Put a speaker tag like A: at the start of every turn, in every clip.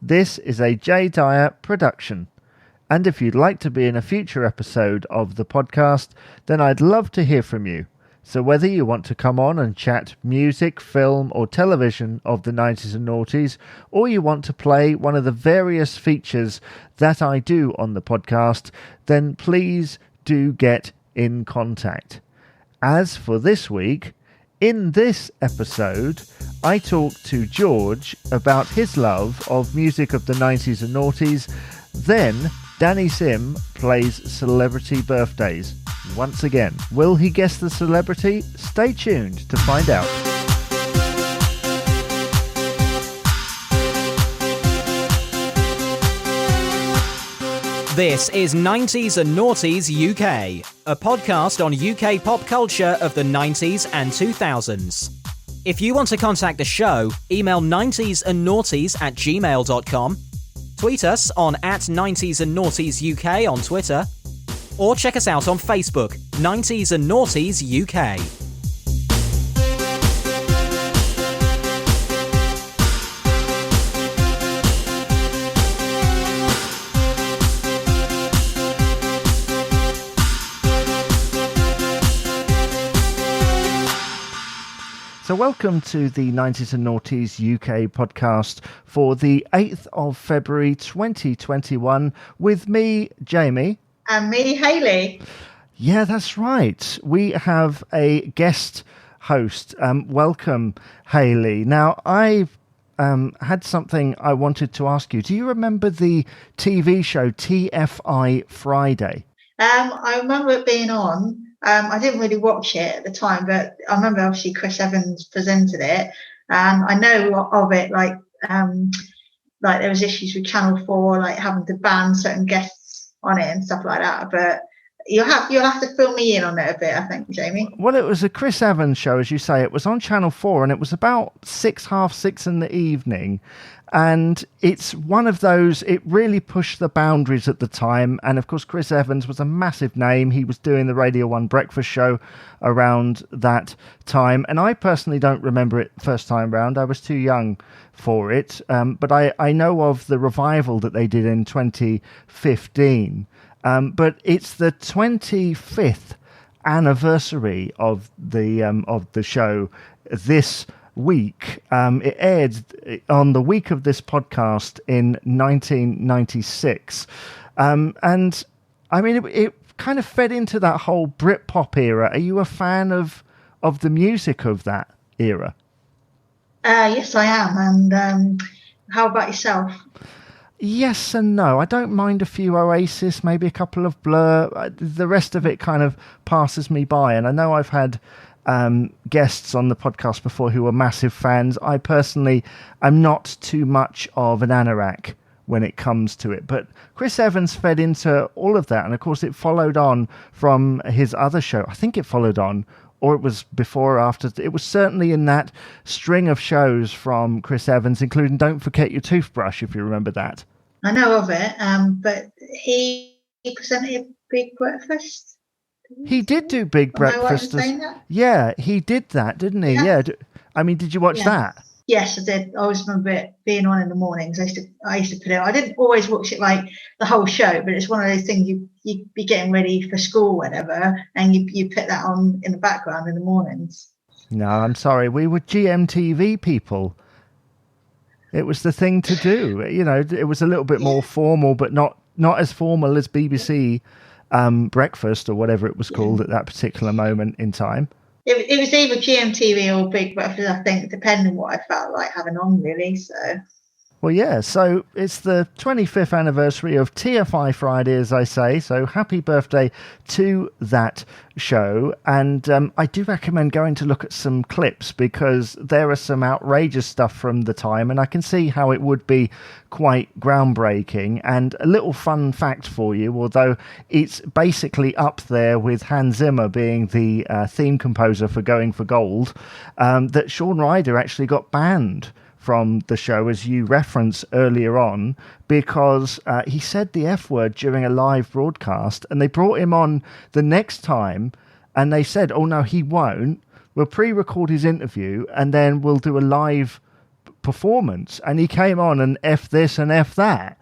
A: This is a J. Dyer production. And if you'd like to be in a future episode of the podcast, then I'd love to hear from you. So whether you want to come on and chat music, film or television of the 90s and noughties, or you want to play one of the various features that I do on the podcast, then please do get in contact. As for this week, in this episode, I talked to George about his love of music of the 90s and noughties. Then Danny Simm plays celebrity birthdays. Once again, will he guess the celebrity? Stay tuned to find out.
B: This is 90s and Noughties UK, a podcast on UK pop culture of the 90s and 2000s. If you want to contact the show, email 90sandnoughties@gmail.com, tweet us on @90sandnoughties UK on Twitter, or check us out on Facebook, 90s and Noughties UK.
A: So welcome to the 90s and Noughties UK podcast for the 8th of February 2021 with me, Jamie.
C: And me, Hayley.
A: Yeah, that's right. We have a guest host. Welcome, Hayley. Now, I've had something I wanted to ask you. Do you remember the TV show TFI Friday?
C: I remember it being on. I didn't really watch it at the time, but I remember obviously Chris Evans presented it. I know of it, like there was issues with Channel 4, like having to ban certain guests on it and stuff like that. But you'll have to fill me in on it a bit, I think, Jamie.
A: Well, it was a Chris Evans show, as you say. It was on Channel 4, and it was about 6:30 in the evening. And it's one of those, it really pushed the boundaries at the time. And of course, Chris Evans was a massive name. He was doing the Radio 1 breakfast show around that time. And I personally don't remember it first time round. I was too young for it. But I know of the revival that they did in 2015. But it's the 25th anniversary of the show this week. It aired on the week of this podcast in 1996, and I mean it kind of fed into that whole Britpop era. Are you a fan of the music of that era?
C: Yes, I am. And how about yourself?
A: Yes and no. I don't mind a few Oasis, maybe a couple of Blur. The rest of it kind of passes me by, and I know I've had guests on the podcast before who are massive fans. I personally am not too much of an anorak when it comes to it, but Chris Evans fed into all of that, and of course it followed on from his other show. I think it followed on, or it was before or after. It was certainly in that string of shows from Chris Evans, including Don't Forget Your Toothbrush, if you remember that.
C: I know of it, but he presented Big Breakfast.
A: He did do Big Breakfast. Yeah, he did that, didn't he? Yeah. I mean, did you watch that?
C: Yes, I did. I always remember it being on in the mornings. I used to put it. I didn't always watch it like the whole show, but it's one of those things you'd be getting ready for school, whatever, and you put that on in the background in the mornings. No,
A: I'm sorry. We were GMTV people. It was the thing to do. You know, it was a little bit more formal, but not as formal as BBC Breakfast or whatever it was called at that particular moment in time.
C: It was either GMTV or Big Breakfast, I think, depending on what I felt like having on, really. So.
A: Well, yeah, so it's the 25th anniversary of TFI Friday, as I say, so happy birthday to that show. And I do recommend going to look at some clips because there are some outrageous stuff from the time, and I can see how it would be quite groundbreaking. And a little fun fact for you, although it's basically up there with Hans Zimmer being the theme composer for Going for Gold, that Shaun Ryder actually got banned from the show, as you referenced earlier on, because he said the F word during a live broadcast, and they brought him on the next time, and they said, oh no, he won't. We'll pre-record his interview, and then we'll do a live performance, and he came on and F this and F that,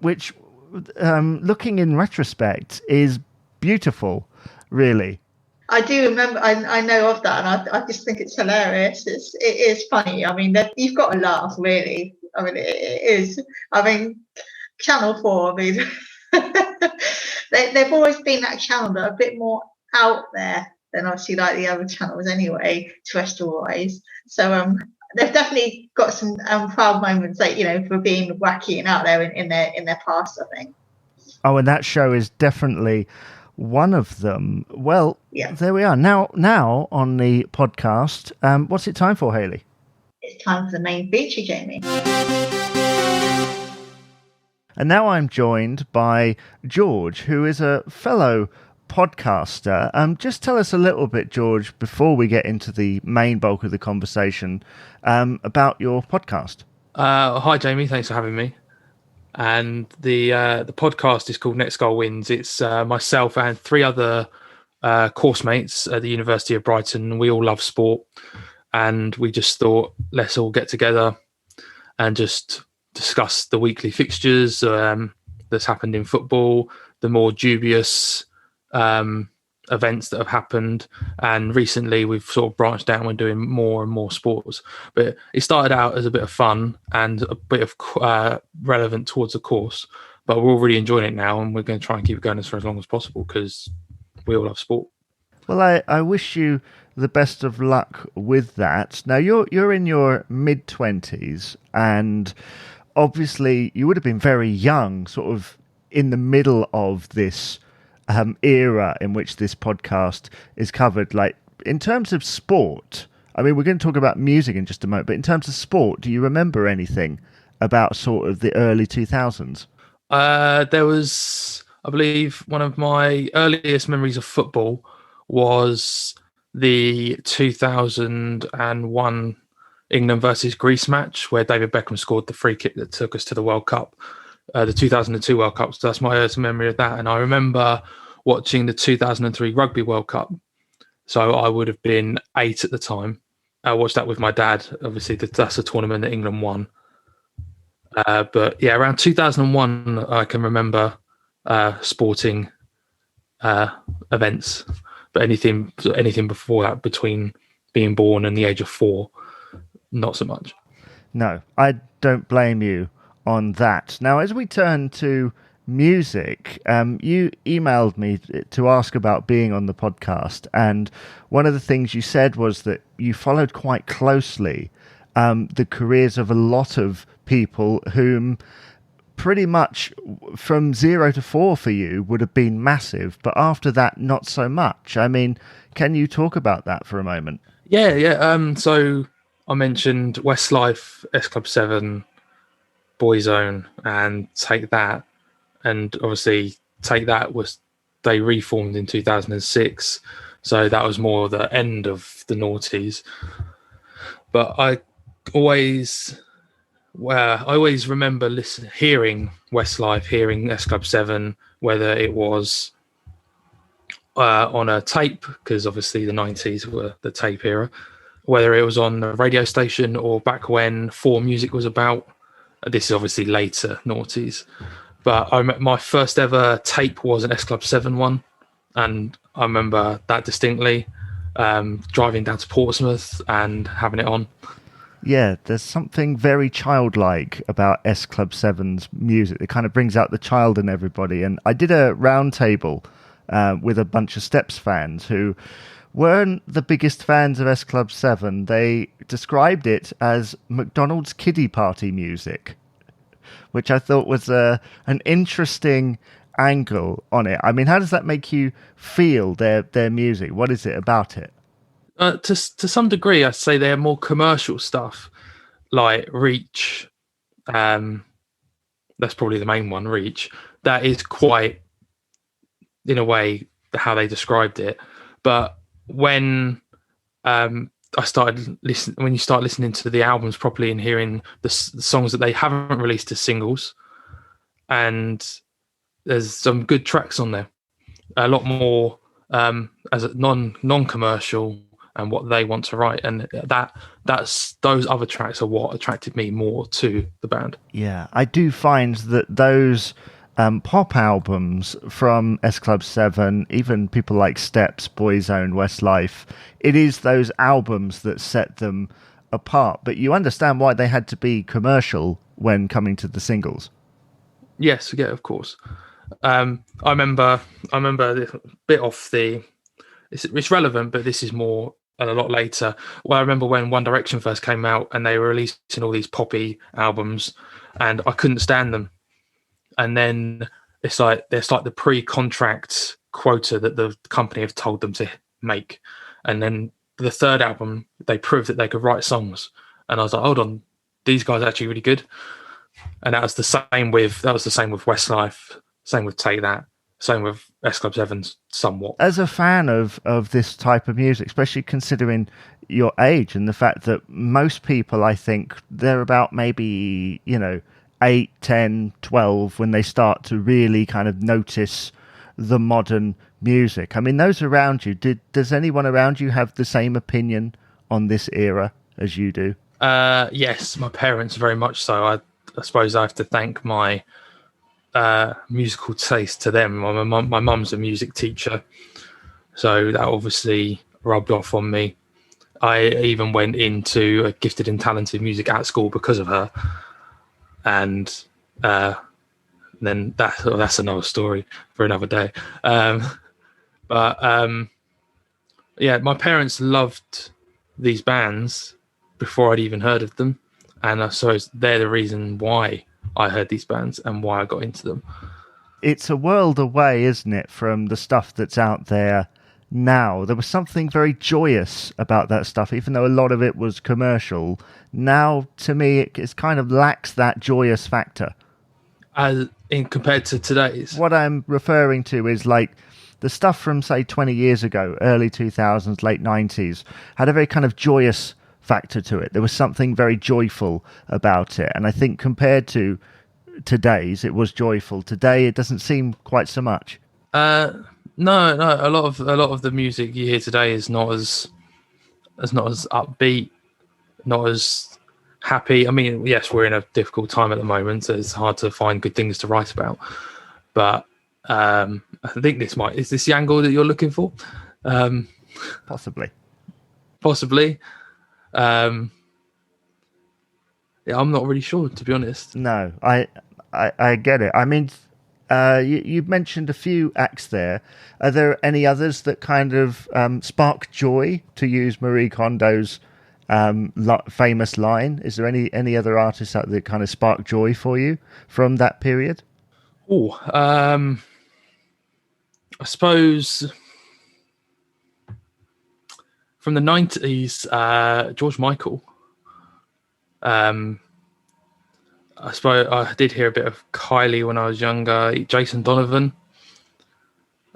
A: which, looking in retrospect, is beautiful, really.
C: I do remember. I know of that, and I just think it's hilarious. It is funny. I mean, you've got to laugh, really. I mean, it is. I mean, Channel 4. I mean, they've always been that channel that are a bit more out there than obviously like the other channels anyway, terrestrial wise. So they've definitely got some proud moments, like, you know, for being wacky and out there in their past, I think.
A: Oh, and that show is definitely one of them. Well, yeah. There we are. Now on the podcast, what's it time for, Hayley?
C: It's time for the main feature, Jamie.
A: And now I'm joined by George, who is a fellow podcaster. Just tell us a little bit, George, before we get into the main bulk of the conversation, about your podcast.
D: Hi, Jamie. Thanks for having me. And the podcast is called Next Goal Wins. It's myself and 3 other course mates at the University of Brighton. We all love sport, and we just thought, let's all get together and just discuss the weekly fixtures that's happened in football, the more dubious events that have happened, and recently we've sort of branched out and we're doing more and more sports. But it started out as a bit of fun and a bit of relevant towards the course, but we're all really enjoying it now, and we're going to try and keep it going for as long as possible because we all love sport.
A: Well, I wish you the best of luck with that. Now you're in your mid-20s, and obviously you would have been very young, sort of in the middle of this era in which this podcast is covered. Like, in terms of sport, I mean, we're going to talk about music in just a moment, but in terms of sport, do you remember anything about sort of the early 2000s?
D: There was, I believe, one of my earliest memories of football was the 2001 England versus Greece match where David Beckham scored the free kick that took us to the World Cup, the 2002 World Cup. So that's my earliest memory of that. And I remember watching the 2003 Rugby World Cup. So I would have been 8 at the time. I watched that with my dad. Obviously, that's a tournament that England won. But yeah, around 2001, I can remember sporting events. But anything before that, between being born and the age of 4, not so much.
A: No, I don't blame you on that. Now, as we turn to music, you emailed me to ask about being on the podcast, and one of the things you said was that you followed quite closely the careers of a lot of people whom pretty much from 0 to 4 for you would have been massive, but after that, not so much. I mean, can you talk about that for a moment?
D: Yeah. So I mentioned Westlife, S Club 7, Boyzone, and Take That. And obviously, Take That they reformed in 2006. So that was more the end of the noughties. But I always remember hearing Westlife, hearing S Club 7, whether it was on a tape, because obviously the 90s were the tape era, whether it was on the radio station or back when 4 Music was about. This is obviously later noughties. But my first ever tape was an S Club 7 one, and I remember that distinctly, driving down to Portsmouth and having it on.
A: Yeah, there's something very childlike about S Club 7's music. It kind of brings out the child in everybody. And I did a round table with a bunch of Steps fans who weren't the biggest fans of S Club 7. They described it as McDonald's kiddie party music, which I thought was an interesting angle on it. I mean, how does that make you feel, their music? What is it about it?
D: To some degree, I'd say they're more commercial stuff, like Reach. That's probably the main one, Reach. That is quite, in a way, how they described it. But when I started when you start listening to the albums properly and hearing the songs that they haven't released as singles, and there's some good tracks on there, a lot more as a non-commercial and what they want to write, and that's those other tracks are what attracted me more to the band.
A: Yeah, I do find that those pop albums from S Club 7, even people like Steps, Boyzone, Westlife, it is those albums that set them apart. But you understand why they had to be commercial when coming to the singles.
D: Yes, yeah, of course. I remember this bit off the. It's relevant, but this is more a lot later. Well, I remember when One Direction first came out and they were releasing all these poppy albums, and I couldn't stand them. And then it's like the pre-contract quota that the company have told them to make, and then the third album they proved that they could write songs, and I was like, hold on, these guys are actually really good. And that was the same with Westlife, same with Take That, same with S Club 7's somewhat.
A: As a fan of this type of music, especially considering your age and the fact that most people, I think, they're about maybe, 8, 10, 12 when they start to really kind of notice the modern music. I mean, those around you, does anyone around you have the same opinion on this era as you do?
D: Yes, my parents very much so. I suppose I have to thank my musical taste to them. My mum's a music teacher, so that obviously rubbed off on me. I even went into a gifted and talented music at school because of her, and then that's another story for another day. Yeah, my parents loved these bands before I'd even heard of them, and I suppose they're the reason why I heard these bands and why I got into them.
A: It's a world away, isn't it, from the stuff that's out there now. There was something very joyous about that stuff, even though a lot of it was commercial. Now, to me, it kind of lacks that joyous factor.
D: Compared to today's?
A: What I'm referring to is like the stuff from, say, 20 years ago, early 2000s, late 90s, had a very kind of joyous factor to it. There was something very joyful about it, and I think compared to today's, it was joyful. Today, it doesn't seem quite so much.
D: No. A lot of the music you hear today is not as upbeat, not as happy. I mean, yes, we're in a difficult time at the moment, so it's hard to find good things to write about. But I think is this the angle that you're looking for?
A: Possibly.
D: Yeah, I'm not really sure, to be honest.
A: No, I get it. I mean, you mentioned a few acts there. Are there any others that kind of spark joy, to use Marie Kondo's famous line? Is there any other artists out there that kind of spark joy for you from that period?
D: I suppose from the 90s, George Michael. I suppose I did hear a bit of Hayley when I was younger. Jason Donovan,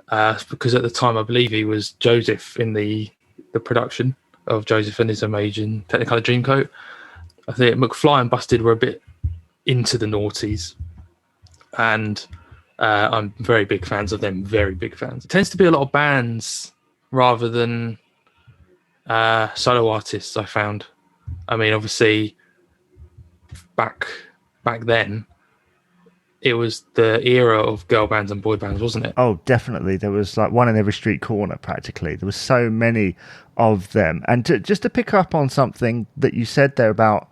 D: because at the time I believe he was Joseph in the production of Joseph and His Amazing Technicolor Dreamcoat. I think McFly and Busted were a bit into the noughties, and I'm very big fans of them. Very big fans. It tends to be a lot of bands rather than solo artists, I found. I mean, obviously, back then, it was the era of girl bands and boy bands, wasn't it?
A: Oh, definitely. There was like one in every street corner, practically. There was so many of them. And just to pick up on something that you said there about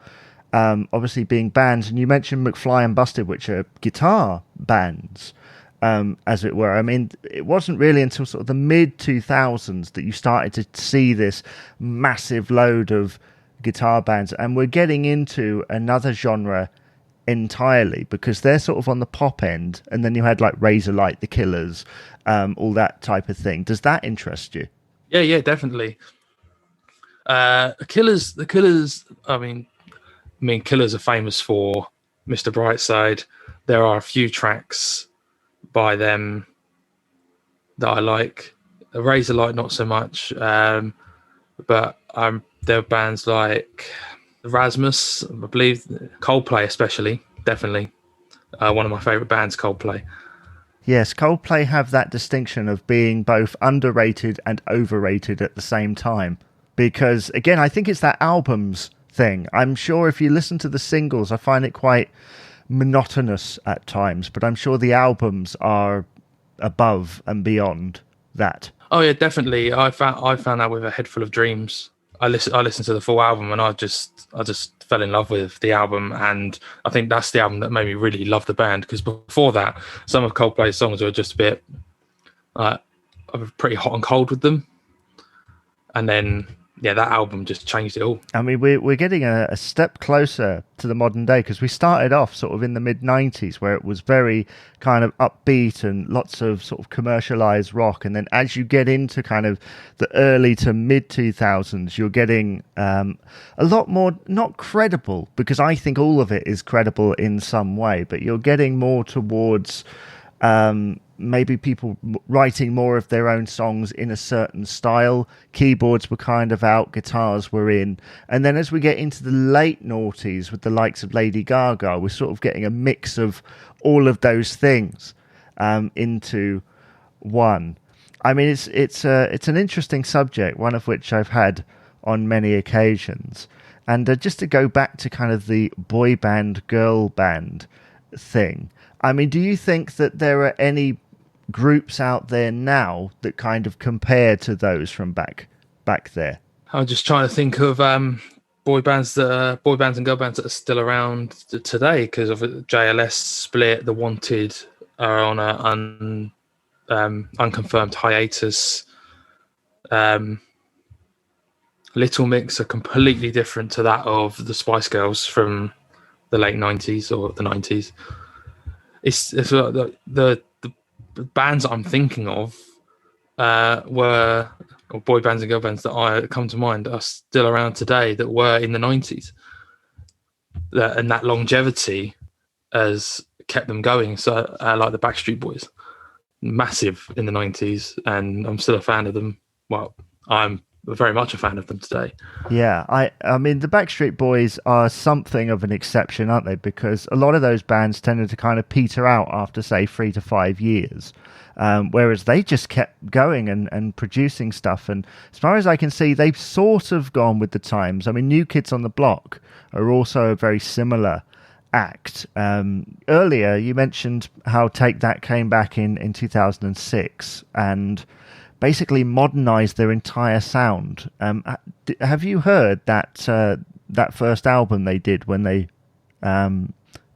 A: obviously being bands, and you mentioned McFly and Busted, which are guitar bands, as it were. I mean, it wasn't really until sort of the mid-2000s that you started to see this massive load of guitar bands, and we're getting into another genre entirely, because they're sort of on the pop end, and then you had like Razorlight, The Killers, all that type of thing. Does that interest you?
D: Yeah, definitely. The Killers. I mean, Killers are famous for Mr. Brightside. There are a few tracks by them that I like. Razorlight, not so much, but there are bands like Erasmus, I believe, Coldplay especially, definitely. One of my favourite bands, Coldplay.
A: Yes, Coldplay have that distinction of being both underrated and overrated at the same time. because again, I think it's that albums thing. I'm sure if you listen to the singles, I find it quite monotonous at times, but I'm sure the albums are above and beyond that.
D: Oh yeah, definitely. I found that with A Head Full of Dreams. I listened to the full album, and I just fell in love with the album, and I think that's the album that made me really love the band. Because before that, some of Coldplay's songs were just a bit, I was pretty hot and cold with them, and then that album just changed it all.
A: I mean, we're getting a step closer to the modern day, because we started off sort of in the mid-90s where it was very kind of upbeat and lots of sort of commercialized rock. And then as you get into kind of the early to mid-2000s, you're getting a lot more, not credible, because I think all of it is credible in some way, but you're getting more towards maybe people writing more of their own songs in a certain style. Keyboards were kind of out, guitars were in. And then as we get into the late noughties with the likes of Lady Gaga, we're sort of getting a mix of all of those things into one. I mean, it's an interesting subject, one of which I've had on many occasions. And just to go back to kind of the boy band, girl band thing, I mean, do you think that there are any groups out there now that kind of compare to those from back there?
D: I'm just trying to think of boy bands and girl bands that are still around today, because of JLS split. The Wanted are on a unconfirmed hiatus. Little Mix are completely different to that of the Spice Girls from the late 90s or the 90s. It's the bands that I'm thinking of or boy bands and girl bands that I come to mind are still around today that were in the 90s. And that longevity has kept them going. So like the Backstreet Boys, massive in the 90s, and I'm still a fan of them. Well, I'm very much a fan of them today.
A: Yeah, I mean, the Backstreet Boys are something of an exception, aren't they? Because a lot of those bands tended to kind of peter out after, say, 3 to 5 years, whereas they just kept going and producing stuff. And as far as I can see, they've sort of gone with the times. I mean, New Kids on the Block are also a very similar act. Earlier, you mentioned how Take That came back in 2006, and basically modernized their entire sound. Have you heard that first album they did when they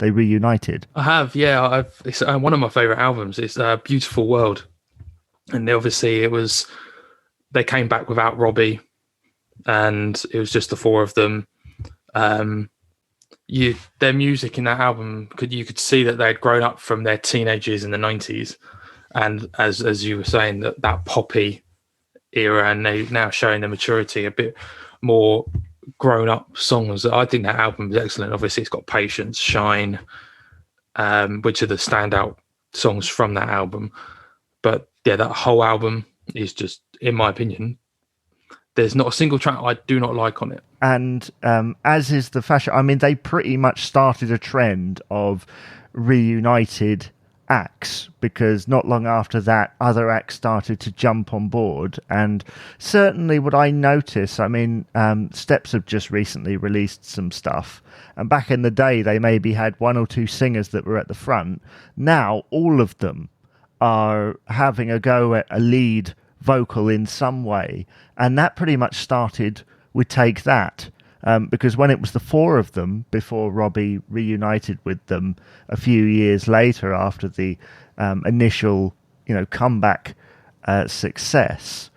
A: reunited?
D: I have, yeah. It's one of my favorite albums. It's Beautiful World, and obviously they came back without Robbie, and it was just the four of them. Their music in that album, you could see that they had grown up from their teenagers in the 90s. And as you were saying, that poppy era, and they now showing the maturity, a bit more grown up songs. I think that album is excellent. Obviously, it's got Patience, Shine, which are the standout songs from that album. But yeah, that whole album is just, in my opinion, there's not a single track I do not like on it.
A: And as is the fashion, I mean, they pretty much started a trend of reunited acts, because not long after that, other acts started to jump on board. And certainly what I notice, I mean, Steps have just recently released some stuff, and back in the day they maybe had one or two singers that were at the front. Now all of them are having a go at a lead vocal in some way, and that pretty much started with Take That. Because when it was the four of them, before Robbie reunited with them a few years later after the initial, comeback success,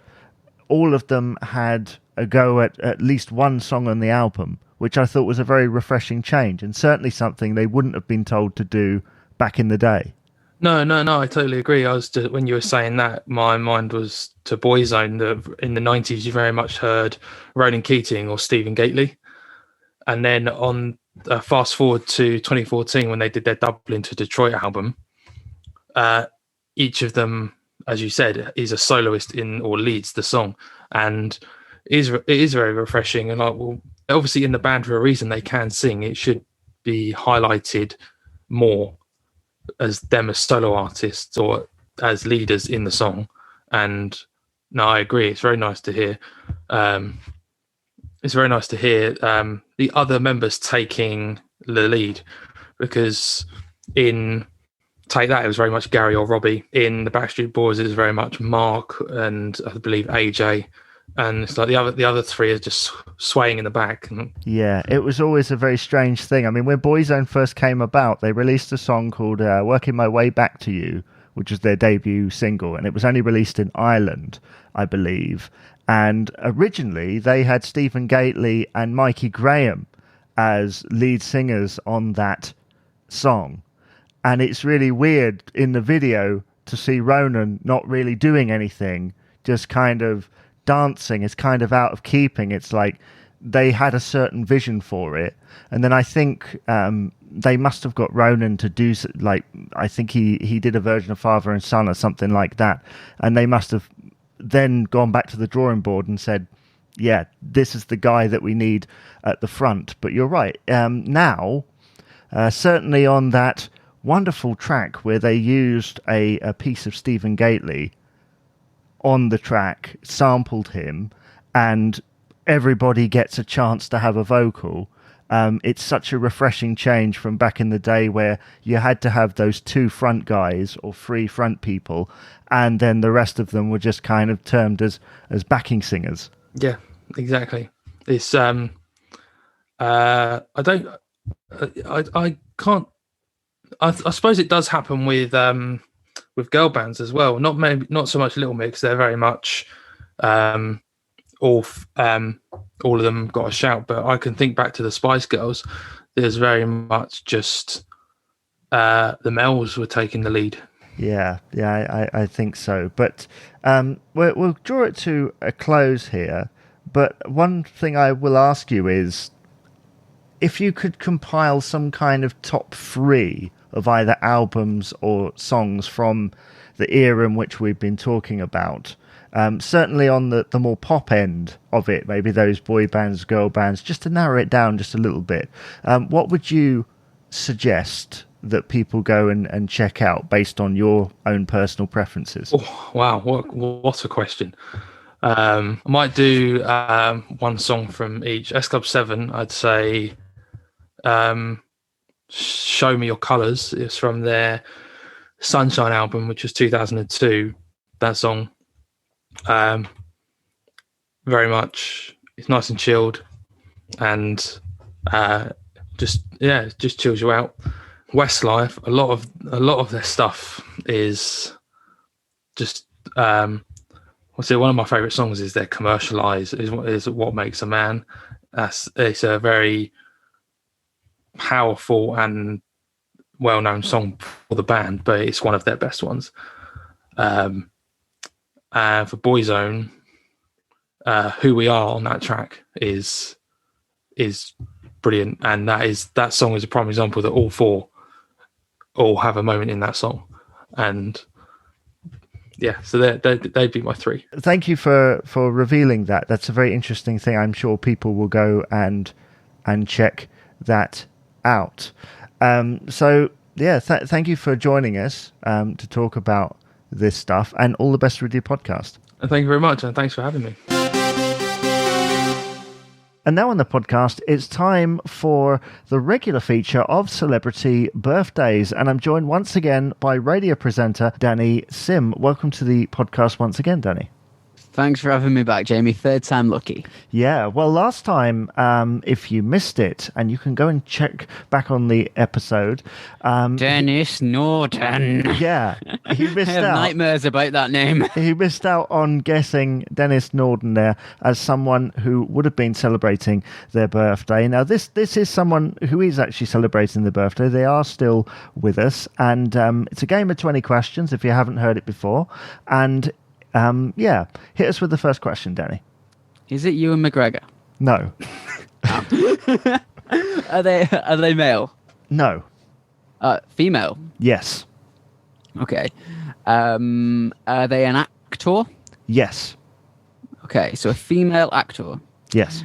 A: all of them had a go at least one song on the album, which I thought was a very refreshing change, and certainly something they wouldn't have been told to do back in the day.
D: No, I totally agree. When you were saying that, my mind was to Boyzone. In the 90s, you very much heard Ronan Keating or Stephen Gately. And then on fast forward to 2014, when they did their Dublin to Detroit album, each of them, as you said, is a soloist or leads the song. And it is very refreshing. And obviously in the band for a reason, they can sing. It should be highlighted more as them as solo artists or as leaders in the song. And no, I agree. It's very nice to hear it's very nice to hear the other members taking the lead, because in Take That it was very much Gary or Robbie. In the Backstreet Boys it was very much Mark and I believe AJ, and it's like the other three are just swaying in the back.
A: Yeah, it was always a very strange thing. I mean, when Boyzone first came about, they released a song called Working My Way Back to You, which was their debut single, and it was only released in Ireland, I believe. And originally, they had Stephen Gately and Mikey Graham as lead singers on that song. And it's really weird in the video to see Ronan not really doing anything, just kind of dancing. It's kind of out of keeping. It's like they had a certain vision for it. And then I think they must have got Ronan to do, like, I think he did a version of Father and Son or something like that. And they must have then gone back to the drawing board and said, yeah, this is the guy that we need at the front. But you're right. Now, certainly on that wonderful track where they used a piece of Stephen Gately on the track, sampled him, and everybody gets a chance to have a vocal. It's such a refreshing change from back in the day where you had to have those two front guys or three front people, and then the rest of them were just kind of termed as backing singers.
D: Yeah, exactly. It's I can't. I suppose it does happen with girl bands as well. Not so much Little Mix. They're very much all of them got a shout. But I can think back to the Spice Girls. There's very much just the males were taking the lead.
A: Yeah, I think so. But we'll draw it to a close here. But one thing I will ask you is, if you could compile some kind of top 3 of either albums or songs from the era in which we've been talking about, certainly on the more pop end of it, maybe those boy bands, girl bands, just to narrow it down just a little bit, what would you suggest that people go and check out based on your own personal preferences?
D: Oh, wow, what a question. I might do one song from each. S Club 7, I'd say Show Me Your Colours. It's from their Sunshine album, which was 2002. That song, very much, it's nice and chilled, and just chills you out. Westlife, a lot of their stuff is just one of my favorite songs is their Commercialize, is what makes a man. It's a very powerful and well-known song for the band, but it's one of their best ones. And for Boyzone, Who We Are on that track is brilliant, and that song is a prime example that all 4 all have a moment in that song. And yeah, so they'd be my 3.
A: Thank you for revealing that. That's a very interesting thing. I'm sure people will go and check that out. So yeah, thank you for joining us to talk about this stuff, and all the best with your podcast.
D: And thank you very much, and thanks for having me.
A: And now on the podcast, it's time for the regular feature of celebrity birthdays. And I'm joined once again by radio presenter Danny Simm. Welcome to the podcast once again, Danny.
E: Thanks for having me back, Jamie. 3rd time lucky.
A: Yeah, well, last time, if you missed it, and you can go and check back on the episode.
E: Dennis Norton.
A: Yeah, he missed
E: I have
A: out.
E: nightmares about that name.
A: He missed out on guessing Dennis Norton there as someone who would have been celebrating their birthday. Now, this is someone who is actually celebrating their birthday. They are still with us, and it's a game of 20 questions if you haven't heard it before. And hit us with the first question, Danny.
E: Is it Ewan McGregor?
A: No.
E: Are they male?
A: No.
E: Female?
A: Yes.
E: Okay. Are they an actor?
A: Yes.
E: Okay, so a female actor.
A: Yes.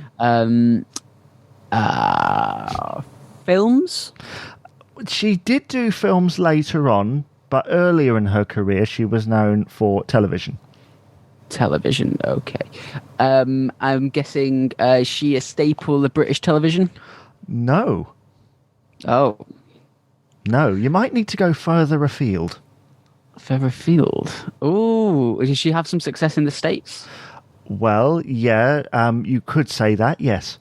E: Films?
A: She did do films later on, but earlier in her career, she was known for television.
E: television. Okay. I'm guessing is she a staple of British television?
A: No.
E: Oh,
A: No, you might need to go further afield.
E: further afield. Oh, did she have some success in the States?
A: Well, yeah, you could say that, yes.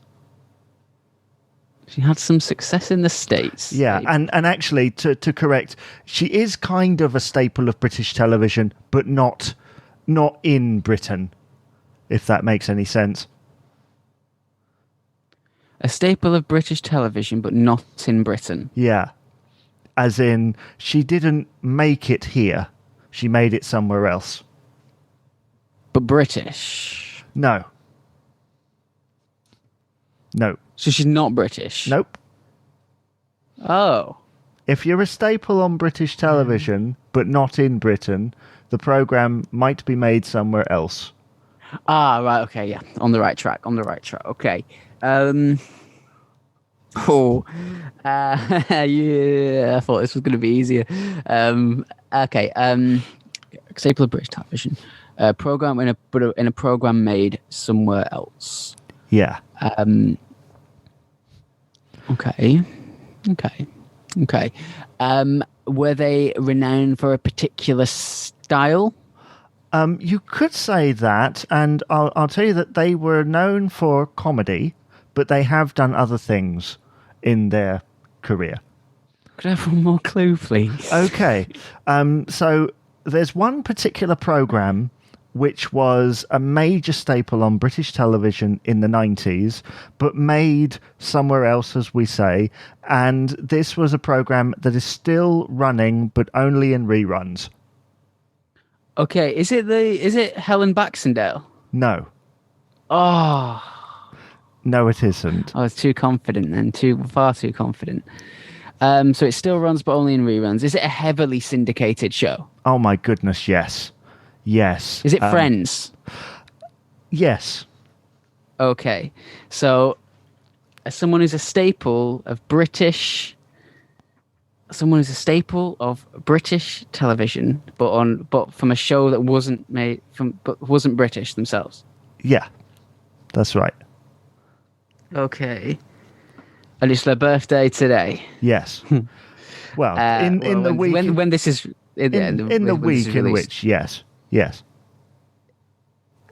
E: She had some success in the States.
A: Yeah, and actually, to correct, she is kind of a staple of British television, but not in Britain, if that makes any sense.
E: A staple of British television, but not in Britain.
A: Yeah. As in, she didn't make it here. She made it somewhere else.
E: But British.
A: No.
E: So she's not British?
A: Nope.
E: Oh.
A: If you're a staple on British television, but not in Britain, the programme might be made somewhere else.
E: Ah, right, okay, yeah. On the right track, okay. Yeah, I thought this was going to be easier. Okay, staple of British television. Program in a program made somewhere else.
A: Yeah.
E: Okay. Were they renowned for a particular style?
A: You could say that, and I'll tell you that they were known for comedy, but they have done other things in their career.
E: Could I have one more clue, please?
A: Okay. So there's one particular program which was a major staple on British television in the 90s, but made somewhere else, as we say. And this was a program that is still running, but only in reruns.
E: Okay, is it Helen Baxendale?
A: No.
E: Oh,
A: No, it isn't.
E: I was too confident then, far too confident. So it still runs, but only in reruns. Is it a heavily syndicated show?
A: Oh my goodness, yes. Yes.
E: Is it Friends?
A: Yes.
E: Okay, so as someone who's a staple of British television, but from a show that wasn't British themselves.
A: Yeah, that's right.
E: Okay, and it's their birthday today.
A: Yes. Well, in the week
E: when this is
A: in the week in which yes.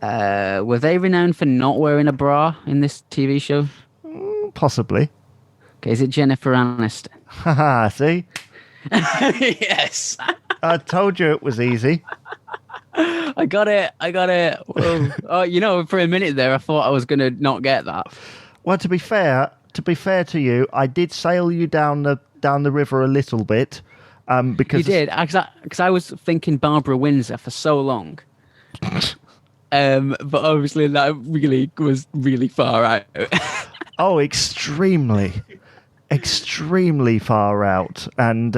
E: Were they renowned for not wearing a bra in this TV show?
A: Possibly.
E: Okay, is it Jennifer Aniston?
A: Haha, see?
E: Yes.
A: I told you it was easy.
E: I got it. Whoa. Oh, for a minute there, I thought I was going to not get that.
A: Well, to be fair to you, I did sail you down the river a little bit. Because
E: you did, because I was thinking Barbara Windsor for so long. But obviously that really was really far out.
A: Oh, extremely far out. And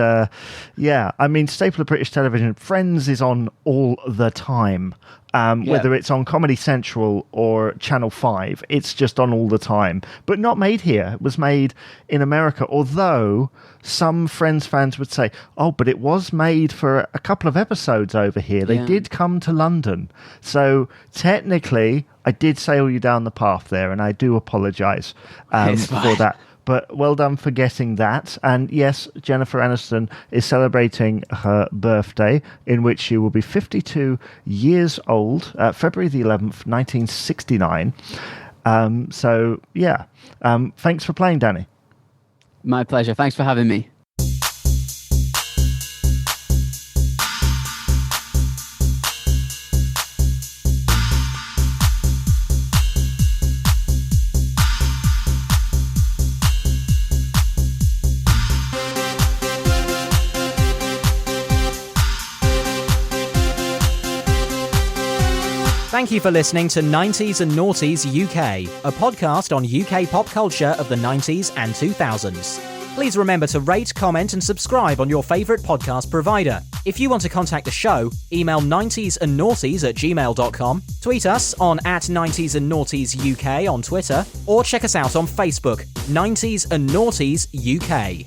A: yeah, I mean, staple of British television, Friends is on all the time. Whether it's on Comedy Central or Channel 5, it's just on all the time. But not made here. It was made in America, although some Friends fans would say, oh, but it was made for a couple of episodes over here. They did come to London. So technically, I did sail you down the path there, and I do apologise for that. But well done for getting that. And yes, Jennifer Aniston is celebrating her birthday, in which she will be 52 years old, February the 11th, 1969. So, yeah. Thanks for playing, Danny.
E: My pleasure. Thanks for having me.
B: Thank you for listening to 90s and Noughties UK, a podcast on UK pop culture of the 90s and 2000s. Please remember to rate, comment and subscribe on your favourite podcast provider. If you want to contact the show, email 90sandnoughties@gmail.com, tweet us on @90sandnoughties UK on Twitter, or check us out on Facebook, 90s and Noughties UK.